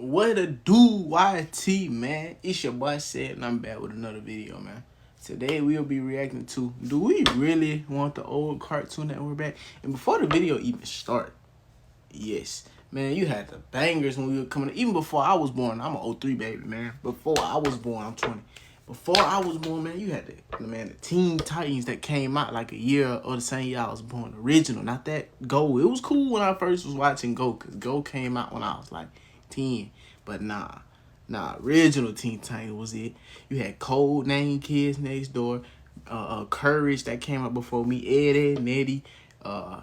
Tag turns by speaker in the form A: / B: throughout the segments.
A: What a do, YT, man? It's your boy Said, and I'm back with another video, man. Today we'll be reacting to, do we really want the old Cartoon Network back? And before the video even start, yes, man, you had the bangers when we were coming. Even before I was born, I'm an 03 baby, man. Before I was born, I'm 20. Before I was born, man, you had the Teen Titans that came out like a year or the same year I was born. Original, not that Go. It was cool when I first was watching Go, because Go came out when I was like 10. But nah, original Teen Titans was it. You had Code Name Kids Next Door, Courage that came out before me, Eddie, Nettie.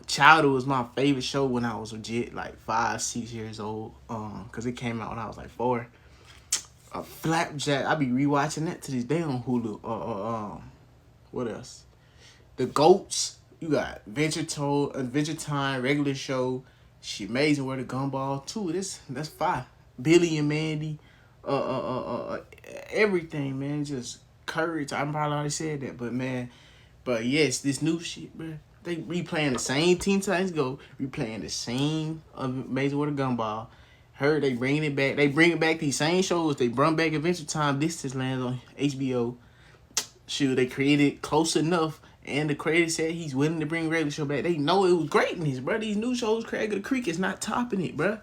A: Childhood was my favorite show when I was legit like 5, 6 years old. Cause it came out when I was like 4. Flapjack, I be rewatching that to this day on Hulu. What else? The Goats. You got Adventure Time, regular show. She Amazing Where the Gumball too. That's 5. Billy and Mandy. Everything, man. Just Courage. I probably already said that, but man. But yes, this new shit, bro. They replaying the same Teen Titans Go, replaying the same Amazing Where the Gumball. Heard they bringing it back. They bringing back these same shows. They brought back Adventure Time, Distance Land on HBO. Shoot, they created Close Enough, and the creator said he's willing to bring regular show back. They know it was greatness, bro. These new shows, Craig of the Creek, is not topping it, bro.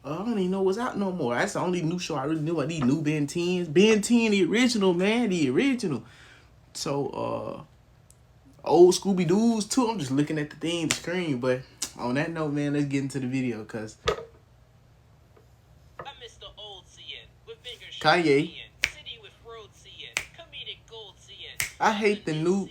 A: I don't even know what's out no more. That's the only new show I really knew about. These new Ben 10s. Ben 10, the original, man. The original. So, old Scooby-Doo's, too. I'm just looking at the thing, the screen. But on that note, man, let's get into the video, because Kanye. I hate the new.
B: I'm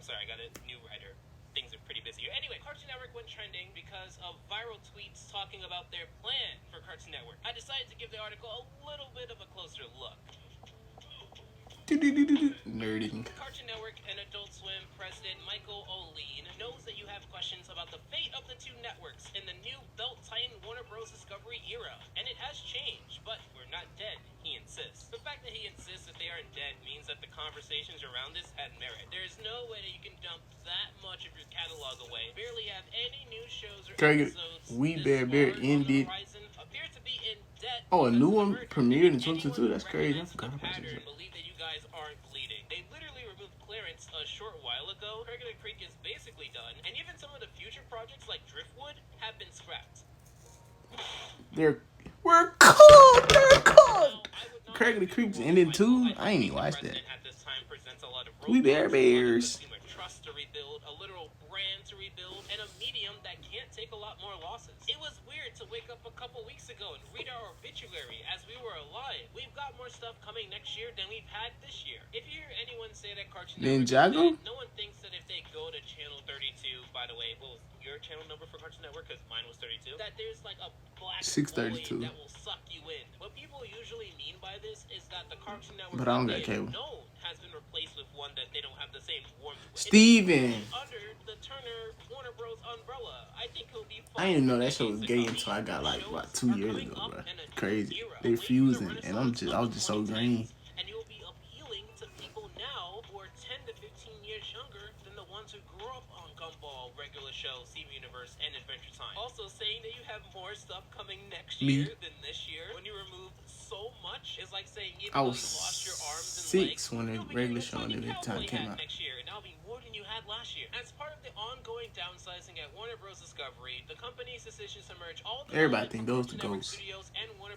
B: sorry, I got a new writer. Things are pretty busy here. Anyway, Cartoon Network went trending because of viral tweets talking about their plan for Cartoon Network. I decided to give the article a little bit of a closer look.
A: Nerding.
B: Cartoon Network and Adult Swim president Michael O'Lean knows that you have questions about the fate of the two networks in the new belt-tightening Warner Bros. Discovery era. And it has changed, but we're not dead, he insists. The fact that he insists that they aren't dead means that the conversations around this had merit. There is no way that you can dump that much of your catalog away, barely have any new shows or episodes.
A: We Bear ended.
B: Appear to be in debt.
A: Oh, a new one premiered in 2022? That's crazy. I forgot about that.
B: Aren't bleeding. They literally removed Clarence a short while ago. Craig of the Creek is basically done, and even some of the future projects like Driftwood have been scrapped.
A: We're cooked. They're cooked. Craig of the Creek's ended too. I ain't even watched that. We Bear Bears.
B: Trust to rebuild, a literal brand to rebuild, and a medium that can't take a lot more losses. It was weird to wake up a couple weeks ago and read our obituary as we were alive. We've got more stuff coming next year than we've had this year. If you hear anyone say that Cartoon Network, no one thinks that if they go to channel 32, by the way, what was your channel number for Cartoon Network? Because mine was 32. That there's like a black
A: 632
B: that will suck you in. What people usually mean by this is that the Cartoon Network
A: but I don't got cable.
B: Has been replaced with one that they don't have the same warmth with.
A: Steven.
B: Under the Turner Warner Bros. Umbrella. I think he'll be fun.
A: I didn't know that show was gay until I got like about 2 years ago, bro. Crazy. They fusing, and I was just so green.
B: And you'll be appealing to people now who are 10 to 15 years younger than the ones who grew up on Gumball, regular show, Steven Universe, and Adventure Time. Also saying that you have more stuff coming next year than this year. When you remove so much, it's like saying even though you lost your arms and legs,
A: when the regular show and Adventure Time came out.
B: Next year, and that'll be more than you had last year. As part of the ongoing downsizing at Warner Bros. Discovery, the company's decisions to merge all the
A: everybody think those the ghosts.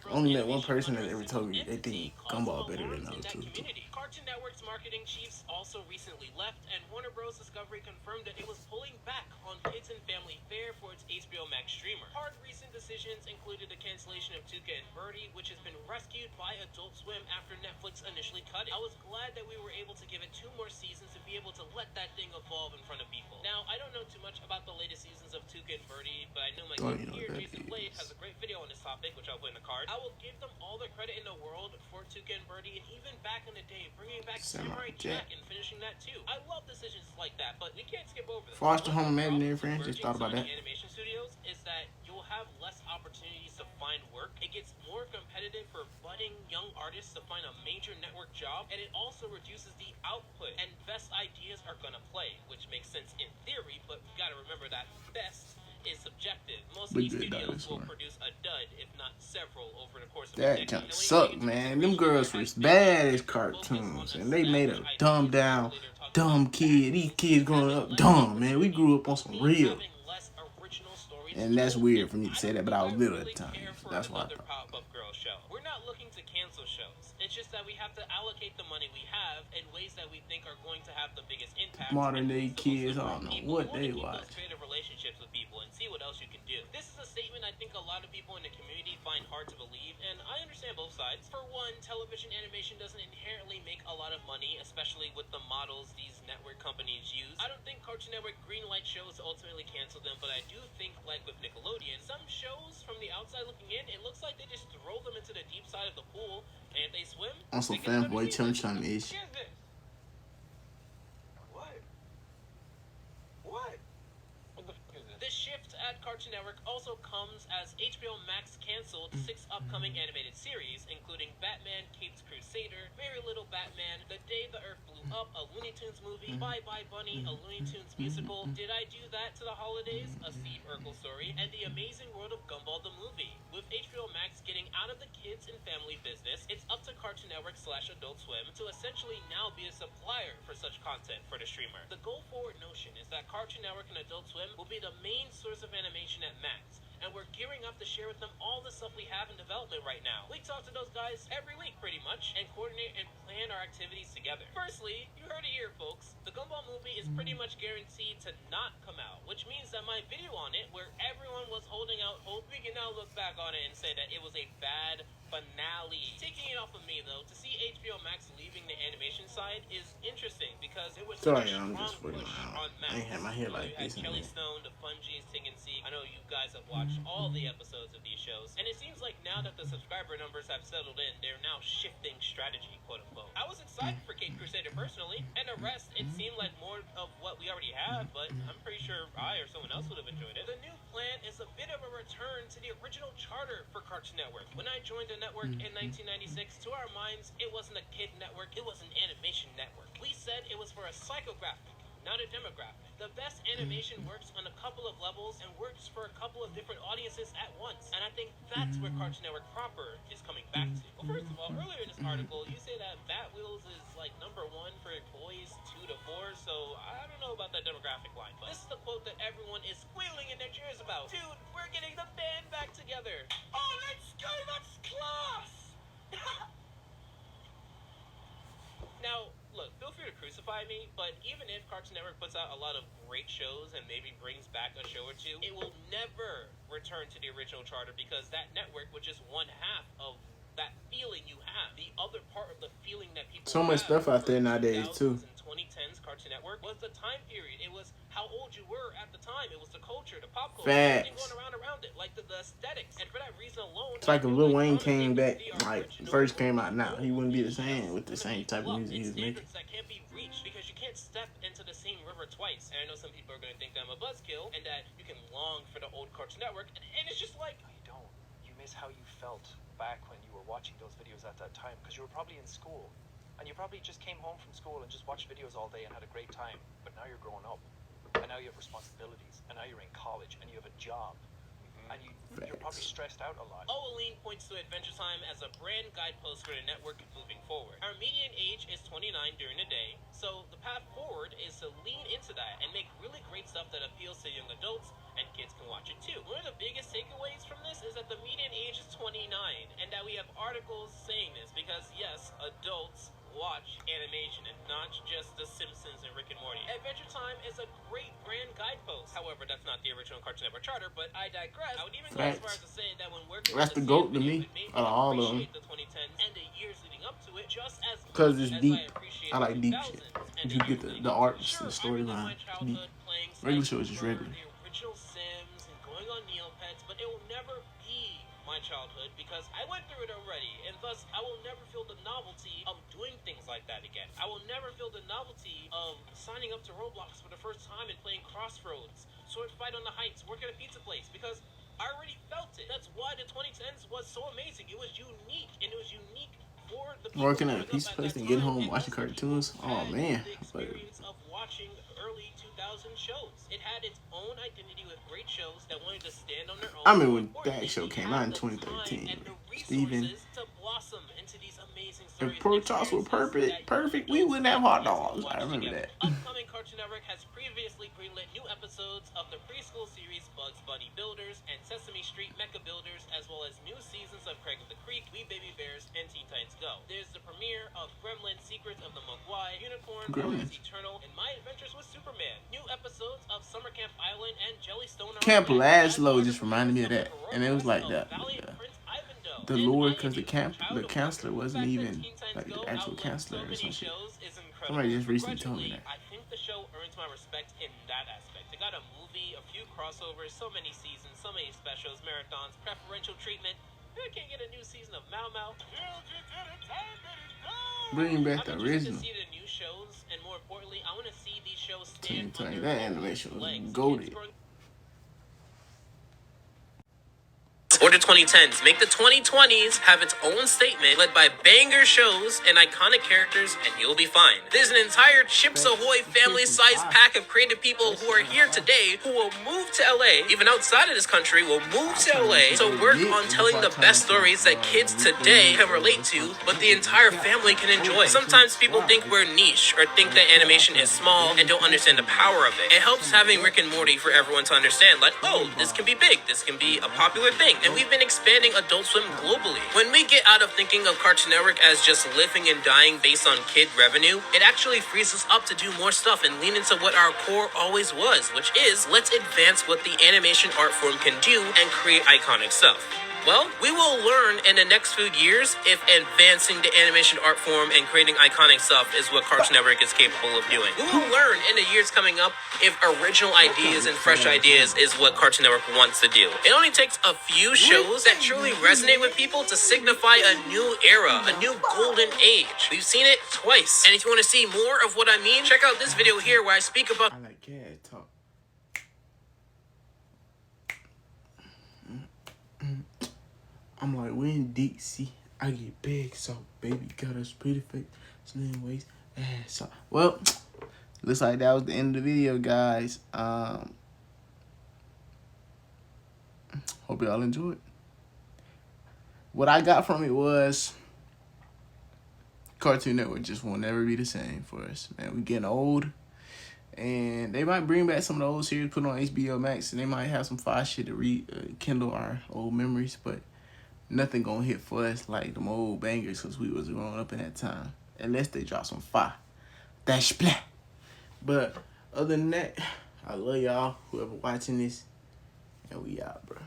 A: Only that one person that ever told me they think Gumball better than those two.
B: Cartoon Network's marketing chiefs also recently left, and Warner Bros. Discovery confirmed that it was pulling back on Kids and Family Fare for its HBO Max streamer. Hard recent decisions included the cancellation of Tuca and Birdie, which has been rescued by Adult Swim after Netflix initially cut it. I was glad that we were able to give it 2 more seasons to be able to let that thing evolve in front of people. Now, I don't know too much about the latest seasons of Tuca and Birdie, but I know my good here, Jason Blade, has a great video on this topic, which I'll put in the card. I will give them all the credit in the world for Tuca and Birdie, and even back in the day, bringing back Samurai Jack and finishing that too. I love decisions like that, but we can't skip over them.
A: Foster Home Imaginary Friends, just thought about that.
B: Animation studios is that you'll have less opportunities to find work, it gets more competitive for budding young artists to find a major network job, and it also reduces the output, and best ideas are gonna play, which makes sense in theory, but we gotta remember that best is subjective. Most of these studios will produce a dud, if not several, over the course of a
A: That
B: decade.
A: kind of sucked, man. Them girls was bad as cartoons, and they made a dumbed down, dumb kid. These kids growing up dumb, man. We grew up on some real. And that's weird for me to say that, but I was little at the time. So that's why I thought.
B: Pop-up girl show. We're not looking to cancel shows. It's just that we have to allocate the money we have in ways that we think are going to have the biggest impact.
A: Modern day kids, I don't know what they watch.
B: Creative relationships with people and see what else you can do. This is a statement I think a lot of people in the community find hard to believe, and I understand both sides. For one, television animation doesn't inherently make a lot of money, especially with the models these network companies use. I don't think Cartoon Network greenlight shows to ultimately cancel them, but I do think, like with Nickelodeon, some shows from the outside looking in, it looks like they just throw them into the deep side of the pool, and if they swim,
A: on some fanboy chum chum ish.
B: This shift at Cartoon Network also comes as HBO Max canceled 6 upcoming animated series, including Batman Caped Crusader, Very Little Batman, The Day the Earth Blew Up, a Looney Tunes movie, Bye Bye Bunny, a Looney Tunes musical, Did I Do That to the Holidays, a Steve Urkel story, and The Amazing World of Gumball the movie. With HBO Max getting out of the kids and family business, it's up to Cartoon Network / Adult Swim to essentially now be a supplier for such content for the streamer. The go-forward notion is that Cartoon Network and Adult Swim will be the main source of animation at Max, and we're gearing up to share with them all the stuff we have in development right now. We talk to those guys every week pretty much, and coordinate and plan our activities together. Firstly, you heard it here, folks. The Gumball movie is pretty much guaranteed to not come out, which means that my video on it, where everyone was holding out hope, we can now look back on it and say that it was a bad finale. Taking it off of me, though, to see HBO Max leaving the animation side is interesting because it was
A: Sorry,
B: such a
A: I'm
B: strong
A: just putting
B: push
A: my
B: on Max.
A: I ain't had my hair like
B: You had
A: this.
B: Kelly Stone, the Fungies, Ting and Seek. I know you guys have watched all the episodes of these shows, and it seems like now that the subscriber numbers have settled in, they're now shifting strategy, quote unquote. I was excited for Caped Crusader personally, and the rest, it seemed like more of what we already have, but I'm pretty sure I or someone else would have enjoyed it. The new plan is a bit of a return to the original charter for Cartoon Network. When I joined the network in 1996, to our minds, it wasn't a kid network, it was an animation network. We said it was for a psychographic, not a demographic. The best animation works on a couple of levels and works for a couple of different audiences at once. And I think that's where Cartoon Network proper is coming back to. Well, first of all, earlier in this article, you say that Bat Wheels is like #1 for boys 2 to 4, so I don't know about that demographic line, but this is the quote that everyone is squealing in their ears about. Dude, we're getting the band back together. Oh, let's go, that's class! Now, look, feel free to crucify me, but even if Cartoon Network puts out a lot of great shows and maybe brings back a show or two, it will never return to the original charter because that network was just one half of that feeling you have. The other part of the feeling that people
A: So much stuff out there nowadays too.
B: 2010s Cartoon Network was the time period. It was how old you were at the time. It was the culture, the pop culture, everything going around it, like the aesthetics. And for that reason alone,
A: it's like if Lil Wayne came back, like first came out now, he wouldn't be the same with the same type of music he was making.
B: That can't be reached because you can't step into the same river twice. And I know some people are going to think that I'm a buzzkill and that you can long for the old Cartoon Network, and it's just like,
C: no, you don't. You miss how you felt back when you were watching those videos at that time because you were probably in school. And you probably just came home from school and just watched videos all day and had a great time. But now you're growing up. And now you have responsibilities. And now you're in college and you have a job. And you're probably stressed out a lot.
B: Owaleen points to Adventure Time as a brand guidepost for the network moving forward. Our median age is 29 during the day, so the path forward is to lean into that and make really great stuff that appeals to young adults, and kids can watch it too. One of the biggest takeaways from this is that the median age is 29, and that we have articles saying this because, yes, adults watch animation and not just The Simpsons and Rick and Morty. Adventure Time is a great brand guidepost. However, that's not the original Cartoon Network charter, but I digress. I would even go as far as to say that when working
A: that's the GOAT to me out of all of them.
B: The 2010s and the years leading up to it just as
A: because it's deep.
B: I
A: like deep shit. If you get the arcs and the storyline, deep. Regular show is just regular.
B: The original Sims and going on Neopets, but it will never be my childhood because I went through it already, and thus I will never feel the novelty of doing things like that again. I will never feel the novelty of signing up to Roblox for the first time and playing Crossroads, Sword Fight on the Heights, work at a pizza place, because I already felt it. That's why the 2010s was so amazing. It was unique, and it was unique for the people
A: Working at a
B: growing up
A: pizza
B: at
A: place
B: that
A: and getting
B: time,
A: home
B: and
A: watching
B: also
A: cartoons.
B: people
A: Oh
B: had
A: man,
B: the
A: but
B: experience of watching early 2000 shows. It had its own identity with great shows that wanted to stand on their own.
A: I mean when
B: Importantly,
A: that show
B: we
A: came
B: had
A: out in
B: the time
A: 2013,
B: and the
A: Steven,
B: resources to blossom into these amazing
A: if
B: stories
A: Pro
B: and
A: Tots were
B: experiences that
A: perfect,
B: young
A: we
B: adults
A: wouldn't have
B: could
A: hot
B: easily
A: dogs.
B: watch
A: I remember
B: together.
A: that.
B: Upcoming Cartoon Network has previously greenlit new episodes of the preschool series Bugs Bunny Builders and Sesame Street Mecha Builders, as well as new seasons of Craig of the Creek, We Baby Bears, and Teen Titans Go. There's the premiere of Gremlins Secrets of the Mogwai, Unicorn, Warriors Eternal, and My Adventures with Superman. New episodes of Summer Camp Island and Jellystone are
A: Camp
B: on
A: Laszlo just reminded me of that, and it was like that. The lore, because the counselor wasn't even like the actual counselor or some shit. Somebody just recently told me that.
B: I think the show earns my respect in that aspect. It got a movie, a few crossovers, so many seasons, so many specials, marathons, preferential treatment. I can't get a new season of Mau Mau.
A: Bring back the
B: I'm
A: original.
B: interested to see the new shows, and more importantly, I want to see these shows stand
A: Tell you
B: on
A: that
B: their own
A: animation was
B: legs.
A: goated.
B: Or the 2010s. Make the 2020s have its own statement led by banger shows and iconic characters, and you'll be fine. There's an entire Chips Ahoy family-sized pack of creative people who are here today who will move to LA, even outside of this country, will move to LA to work on telling the best stories that kids today can relate to, but the entire family can enjoy. Sometimes people think we're niche or think that animation is small and don't understand the power of it. It helps having Rick and Morty for everyone to understand, like, oh, this can be big, this can be a popular thing. And we've been expanding Adult Swim globally. When we get out of thinking of Cartoon Network as just living and dying based on kid revenue, it actually frees us up to do more stuff and lean into what our core always was, which is, let's advance what the animation art form can do and create iconic stuff. Well, we will learn in the next few years if advancing the animation art form and creating iconic stuff is what Cartoon Network is capable of doing. We will learn in the years coming up if original ideas and fresh ideas is what Cartoon Network wants to do. It only takes a few shows that truly resonate with people to signify a new era, a new golden age. We've seen it twice. And if you want to see more of what I mean, check out this video here where I speak about
A: I like cat talk. I'm like, we in Dixie. I get big, so baby got us pretty fake, slim waist, ass off. Well, looks like that was the end of the video, guys. Hope y'all enjoyed. What I got from it was Cartoon Network just will never be the same for us, man. We getting old, and they might bring back some of the old series, put on HBO Max, and they might have some fire shit to rekindle our old memories, but nothing gonna hit for us like them old bangers because we was growing up in that time. Unless they drop some fire. That's splat. But other than that, I love y'all, whoever watching this, and we out, bro.